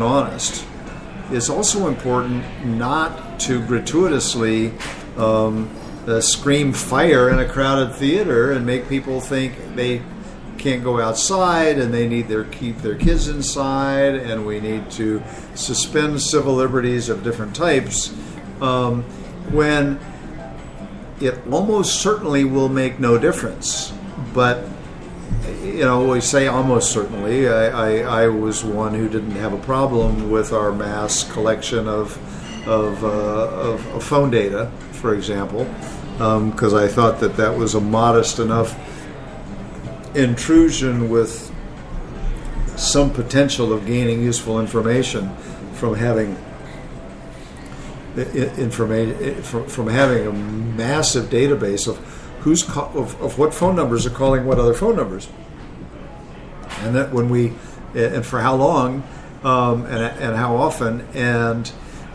and honest, it's also important not to gratuitously scream fire in a crowded theater and make people think they can't go outside and they need keep their kids inside, and we need to suspend civil liberties of different types, when it almost certainly will make no difference. But we say almost certainly. I was one who didn't have a problem with our mass collection of phone data, for example, because I thought that was a modest enough intrusion with some potential of gaining useful information from having from having a massive database of of what phone numbers are calling what other phone numbers, and that and for how long, and how often, and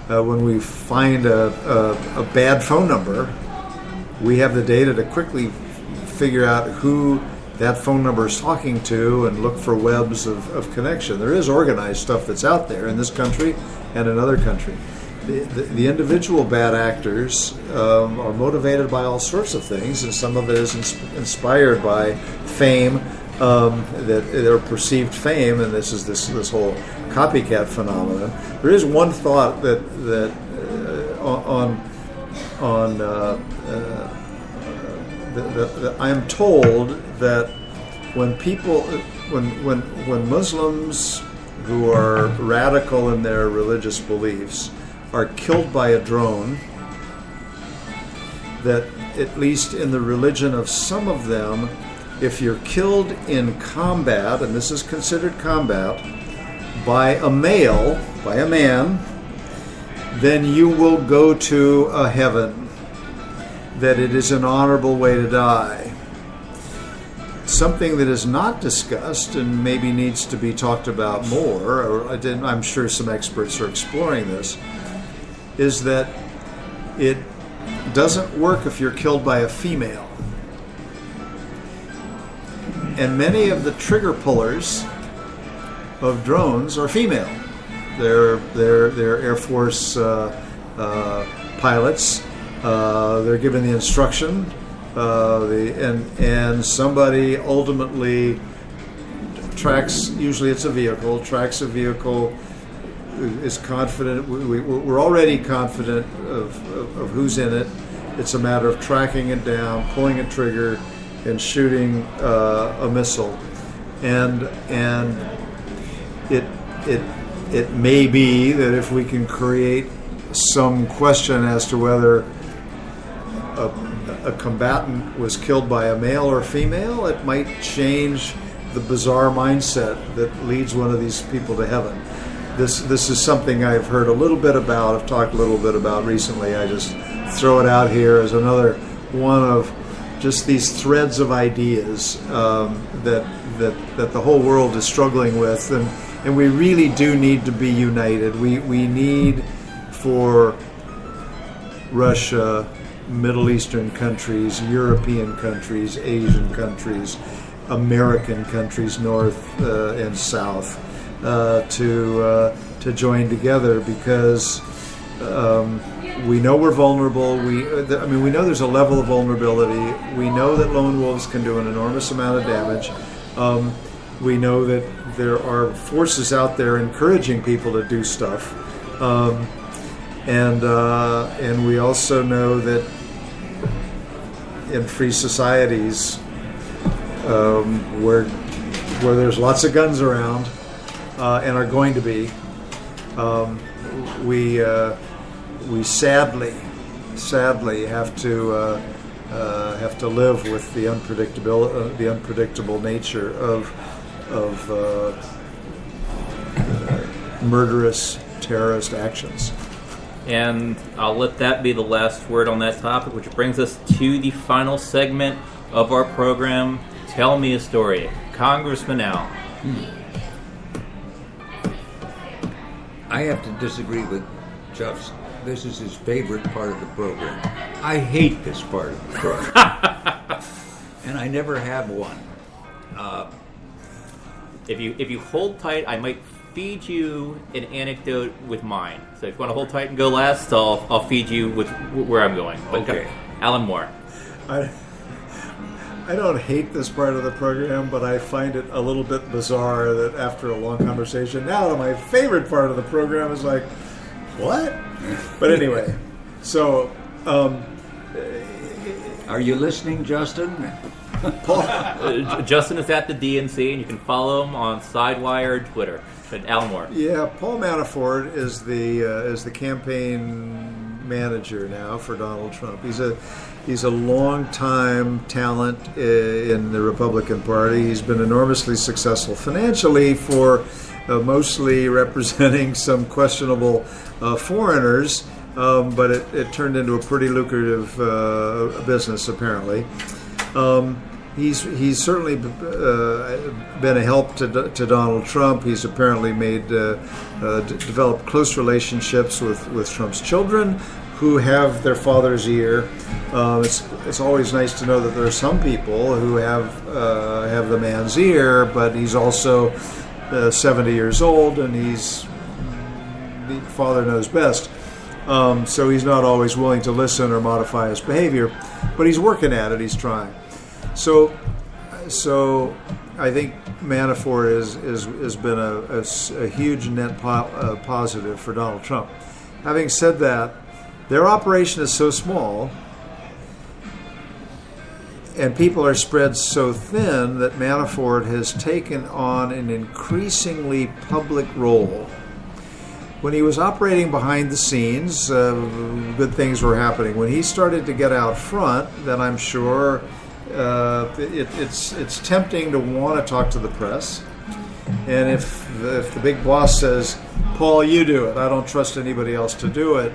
when we find a bad phone number, we have the data to quickly figure out who that phone number is talking to and look for webs of connection. There is organized stuff that's out there in this country and in other countries. The individual bad actors are motivated by all sorts of things, and some of it is inspired by fame, their perceived fame, and this is this whole copycat phenomenon. There is one thought that I'm told that when Muslims who are radical in their religious beliefs are killed by a drone, that at least in the religion of some of them, if you're killed in combat, and this is considered combat, by a man, then you will go to a heaven, that it is an honorable way to die. Something that is not discussed and maybe needs to be talked about more, or I'm sure some experts are exploring this, is that it doesn't work if you're killed by a female. And many of the trigger pullers of drones are female. They're Air Force pilots. They're given the instruction, and somebody ultimately tracks. Usually, it's a vehicle. Tracks a vehicle. Is confident. We're already confident of who's in it. It's a matter of tracking it down, pulling a trigger, and shooting a missile. And it may be that if we can create some question as to whether a combatant was killed by a male or female, it might change the bizarre mindset that leads one of these people to heaven. This is something I've heard a little bit about, I've talked a little bit about recently. I just throw it out here as another one of just these threads of ideas that the whole world is struggling with, and we really do need to be united. We need for Russia, Middle Eastern countries, European countries, Asian countries, American countries, North and South, to join together, because we know we're vulnerable. We know there's a level of vulnerability. We know that lone wolves can do an enormous amount of damage. We know that there are forces out there encouraging people to do stuff, and we also know that in free societies where there's lots of guns around, and are going to be, we sadly have to live with the unpredictable nature of murderous terrorist actions. And I'll let that be the last word on that topic, which brings us to the final segment of our program. Tell me a story. Congressman Al. I have to disagree with Chuff's. This is his favorite part of the program. I hate this part of the program. And I never have one. If you hold tight, I might feed you an anecdote with mine. So if you want to hold tight and go last, I'll feed you with where I'm going. But Okay. Alan Moore. I don't hate this part of the program, but I find it a little bit bizarre that after a long conversation, now my favorite part of the program is like, what? But anyway, so Are you listening, Justin? Justin is at the DNC, and you can follow him on Sidewire and Twitter. But Alan Moore. yeah, Paul Manafort is the campaign manager now for Donald Trump. He's a long-time talent in the Republican Party. He's been enormously successful financially for mostly representing some questionable foreigners, but it turned into a pretty lucrative business, apparently. He's certainly been a help to Donald Trump. He's apparently developed close relationships with Trump's children, who have their father's ear. It's always nice to know that there are some people who have the man's ear, but he's also 70 years old, and the father knows best. So he's not always willing to listen or modify his behavior, but he's working at it. He's trying. So I think Manafort has been a huge net positive for Donald Trump. Having said that, their operation is so small and people are spread so thin that Manafort has taken on an increasingly public role. When he was operating behind the scenes, good things were happening. When he started to get out front, then I'm sure it's tempting to want to talk to the press. And if the big boss says, Paul, you do it, I don't trust anybody else to do it,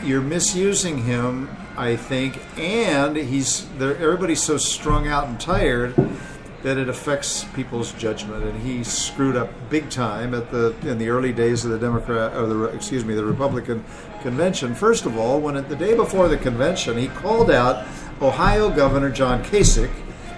you're misusing him, I think, and everybody's so strung out and tired that it affects people's judgment. And he screwed up big time in the early days of the Republican convention. First of all, when the day before the convention, he called out Ohio Governor John Kasich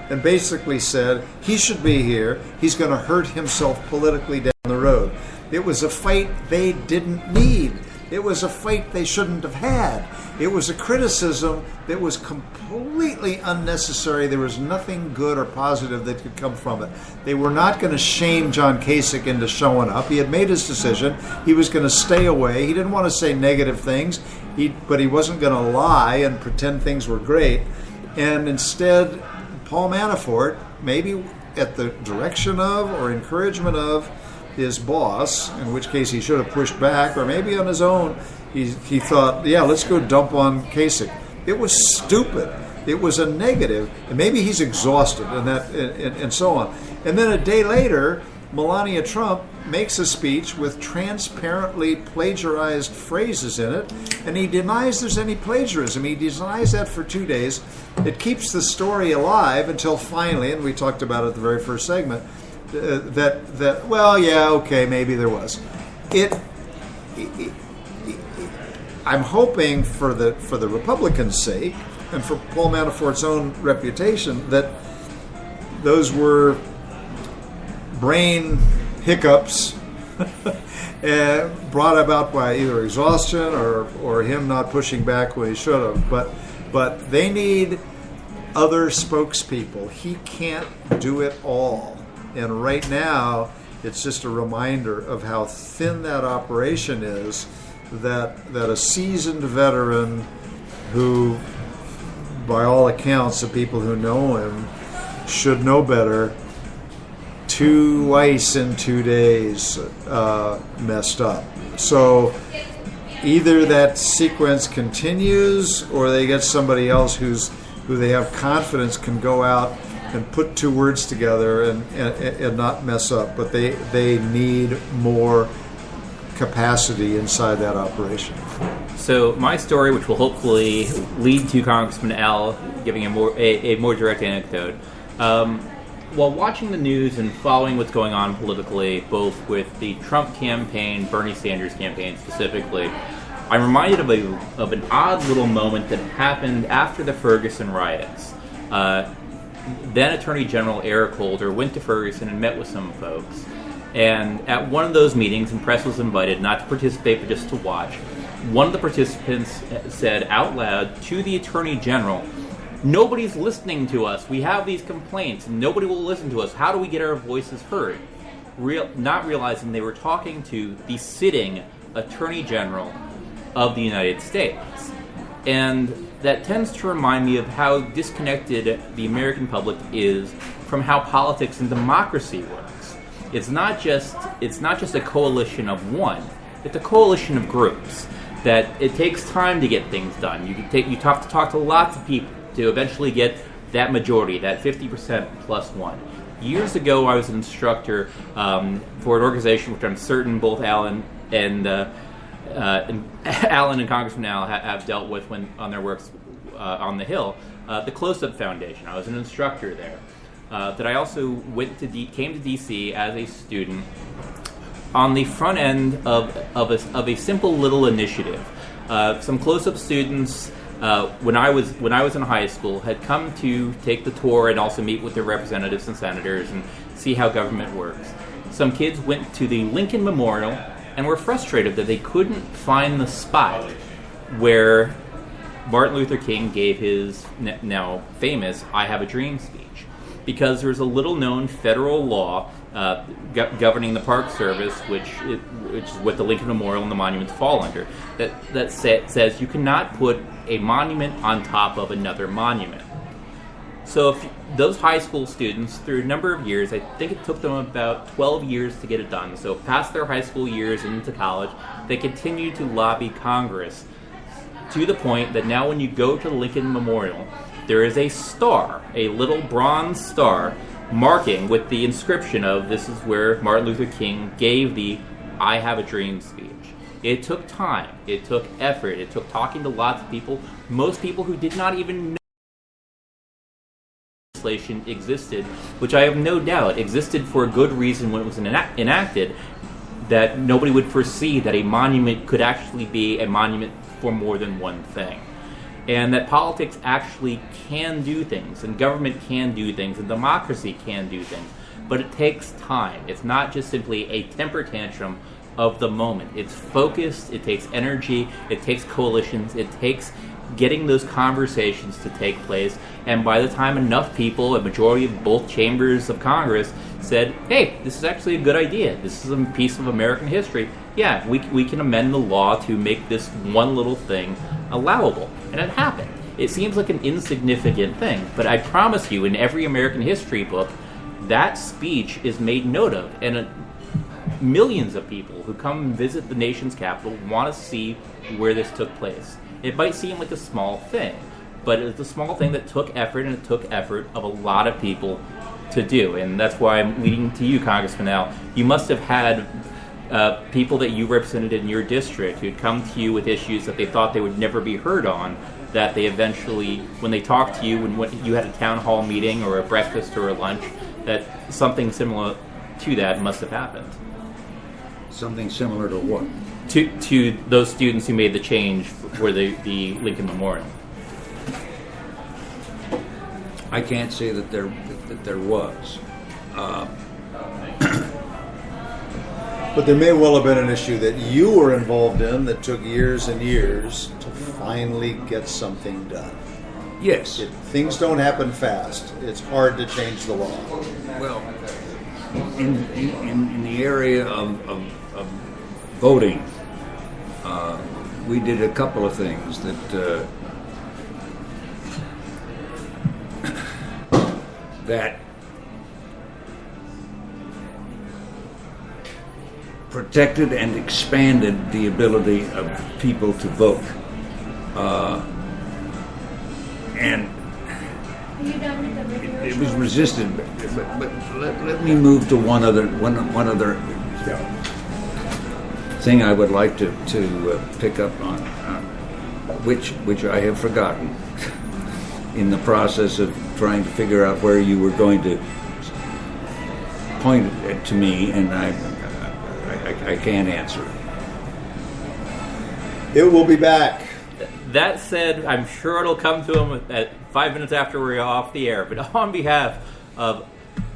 and basically said he should be here. He's going to hurt himself politically down the road. It was a fight they didn't need. It was a fight they shouldn't have had. It was a criticism that was completely unnecessary. There was nothing good or positive that could come from it. They were not going to shame John Kasich into showing up. He had made his decision. He was going to stay away. He didn't want to say negative things, but he wasn't going to lie and pretend things were great. And instead, Paul Manafort, maybe at the direction of or encouragement of his boss, in which case he should have pushed back, or maybe on his own, he thought, yeah, let's go dump on Kasich. It was stupid. It was a negative, and maybe he's exhausted, and so on. And then a day later, Melania Trump makes a speech with transparently plagiarized phrases in it, and he denies there's any plagiarism. He denies that for 2 days. It keeps the story alive until finally, and we talked about it at the very first segment, that well, yeah, okay, maybe there was. I'm hoping for the Republicans' sake and for Paul Manafort's own reputation that those were brain hiccups brought about by either exhaustion or him not pushing back when he should have. But they need other spokespeople. He can't do it all. And right now, it's just a reminder of how thin that operation is, that a seasoned veteran who, by all accounts, the people who know him should know better, twice in 2 days messed up. So either that sequence continues or they get somebody else who they have confidence can go out and put two words together and not mess up. But they need more capacity inside that operation. So my story, which will hopefully lead to Congressman Al giving a more direct anecdote. While watching the news and following what's going on politically, both with the Trump campaign, Bernie Sanders campaign specifically, I'm reminded of an odd little moment that happened after the Ferguson riots. Then Attorney General Eric Holder went to Ferguson and met with some folks. And at one of those meetings, and press was invited not to participate but just to watch, one of the participants said out loud to the Attorney General, "Nobody's listening to us. We have these complaints, and nobody will listen to us. How do we get our voices heard?" Not realizing they were talking to the sitting Attorney General of the United States. And that tends to remind me of how disconnected the American public is from how politics and democracy works. It's not just a coalition of one. It's a coalition of groups. That it takes time to get things done. You have to talk to lots of people to eventually get that majority, that 50% plus one. Years ago, I was an instructor for an organization which I'm certain both Alan and Congressman Al have dealt with when on their works on the Hill, the Close-Up Foundation. I was an instructor there. That I also came to DC as a student on the front end of a simple little initiative. Some Close-Up students, when I was in high school, had come to take the tour and also meet with their representatives and senators and see how government works. Some kids went to the Lincoln Memorial and were frustrated that they couldn't find the spot where Martin Luther King gave his now famous "I Have a Dream" speech, because there's a little-known federal law governing the Park Service, which is what the Lincoln Memorial and the monuments fall under, that says you cannot put a monument on top of another monument. So if those high school students, through a number of years, I think it took them about 12 years to get it done, so past their high school years and into college, they continued to lobby Congress to the point that now when you go to the Lincoln Memorial, there is a star, a little bronze star, marking with the inscription of "This is where Martin Luther King gave the I Have a Dream" speech. It took time, it took effort, it took talking to lots of people, most people who did not even know legislation existed, which I have no doubt existed for a good reason when it was enacted, that nobody would foresee that a monument could actually be a monument for more than one thing. And that politics actually can do things, and government can do things, and democracy can do things. But it takes time. It's not just simply a temper tantrum of the moment. It's focused, it takes energy, it takes coalitions, it takes getting those conversations to take place. And by the time enough people, a majority of both chambers of Congress, said, "Hey, this is actually a good idea. This is a piece of American history. Yeah, we can amend the law to make this one little thing allowable." And it happened. It seems like an insignificant thing, but I promise you, in every American history book, that speech is made note of. And millions of people who come and visit the nation's capital want to see where this took place. It might seem like a small thing, but it's a small thing that took effort, and it took effort of a lot of people to do. And that's why I'm leading to you, Congressman Al. You must have had people that you represented in your district who'd come to you with issues that they thought they would never be heard on, that they eventually, when they talked to you, when you had a town hall meeting or a breakfast or a lunch, that something similar to that must have happened. Something similar to what? To those students who made the change for the Lincoln Memorial. I can't say that there was. But there may well have been an issue that you were involved in that took years and years to finally get something done. Yes. Things don't happen fast. It's hard to change the law. Well, in the area of voting, we did a couple of things that protected and expanded the ability of people to vote, and it was resisted. But let me move to one other thing I would like to pick up on, which I have forgotten in the process of trying to figure out where you were going to point it to me, and I can't answer it. It will be back. That said, I'm sure it'll come to him at 5 minutes after we're off the air. But on behalf of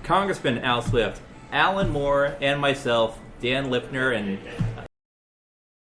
Congressman Al Swift, Alan Moore and myself, Dan Lipner, and